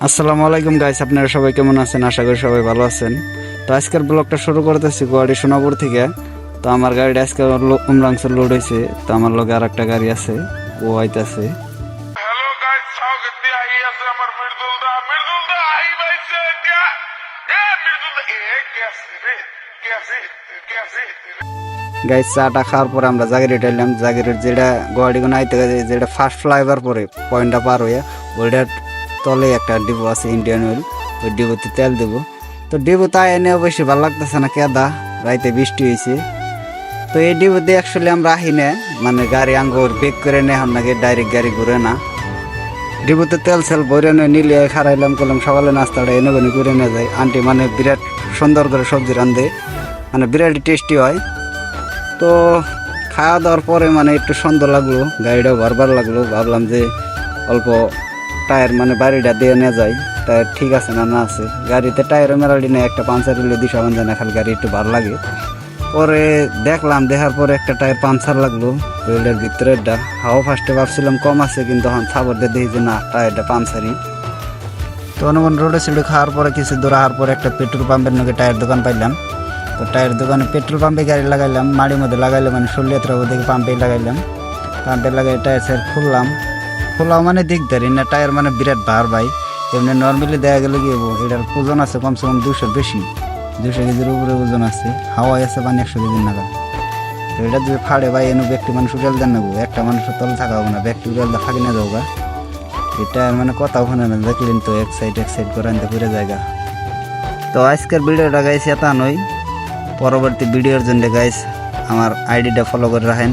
আসসালামু আলাইকুম গাইস, আপনারা সবাই কেমন আছেন? আশা করি সবাই ভালো আছেন। তো আজকের ব্লগটা শুরু করতেছি গুয়াহাটি সোনাপুর থেকে। তো আমার গাড়িটা আজকে উমরাংশ লোড হয়েছে। তো আমার লগে আর একটা গাড়ি আছে, ও আইতাছে। हेलो गाइस, स्वागत है आई আছে আমার মৃদুলদা আই ভাইছে মৃদুলদা कैसे रे कैसे গাইস চাটা খাওয়ার পরে আমরা জাগিরেট এলাম। জাগিরেট যেটা গুয়াহাটি কোনো আইতে গেছে, যেটা ফার্স্ট ফ্লাইওভার পরে পয়েন্টটা পার হয়ে ওইটার তলে একটা ডিপো আছে ইন্ডিয়ান অয়েল, ওই ডিপোতে তেল দেবো। তো ডিপো তাই এনে অবশ্যই ভালো লাগতেছে না, কেদা রাইতে বৃষ্টি হয়েছে। তো এই ডিপোতে অ্যাকচুয়ালি আমরা আহি না, মানে গাড়ি আঙ্গুর বেক করে নেওয়ার নাকি ডাইরেক্ট গাড়ি ঘুরে না। ডিপোতে তেল সেল ভরে নিলে খারাইলাম, করলাম সকালে নাস্তাটা এনে বনে করে নিয়ে যায়। আন্টি মানে বিরাট সুন্দর করে সবজি রান্ধে, মানে বিরাট টেস্টি হয়। তো খাওয়া দাওয়ার পরে মানে একটু সুন্দর লাগলো, গাড়িটাও বারবার লাগলো। ভাবলাম যে অল্প টায়ার মানে বাড়িটা দিয়ে নিয়ে যায়, টায়ার ঠিক আছে না না আছে। গাড়িতে টায়ারও মেরালি নেই, একটা পাঞ্চার হলে দিশা বান্ধে না, খালি গাড়ি একটু ভালো লাগে। পরে দেখলাম, দেখার পরে একটা টায়ার পাঞ্চার লাগলো রেলের ভিতরেরটা। হাওয়া ফার্স্টে ভাবছিলাম কম আছে, কিন্তু এখন খাবার দিয়ে দেখি যে না, টায়ারটা পাঞ্চারই। তো অনুমান রোডে সিডে খাওয়ার পরে কিছু দূর আসার পরে একটা পেট্রোল পাম্পের নাকি টায়ার দোকান পাইলাম। তো টায়ার দোকানে পেট্রোল পাম্পে গাড়ি লাগাইলাম, মাড়ির মধ্যে লাগাইলাম, মানে শরীয়তরা ওদিকে পাম্পে লাগাইলাম। পাম্পে লাগাই টায়ার সায়ার খোলাও মানে দিকদারি না, টায়ার মানে বিরাট ভার ভাই। এমনি নর্মালি দেখা গেলে কি হবো, এটার ওজন আছে কমসে কম 200 বেশি, 200 কেজির উপরে ওজন আছে। হাওয়াই আছে পানি 100 কেজির নাগাদ। তো এটা যদি ফাড়ে ভাই, এনে ব্যক্তি মানুষ উঠাল দেন নেবো, একটা মানুষের তলে থাকা হবে না, ব্যক্তি উঠাল দিয়ে ফাঁকি না যাবো গা। এই টায়ার মানে কথা ওখানে না, দেখলেন তো এক সাইড করে আনতে ঘুরে জায়গা। তো আজকের ভিডিওটা গাইছে এত নই, পরবর্তী ভিডিওর জন্য গাইস আমার আইডিটা ফলো করে রাখেন।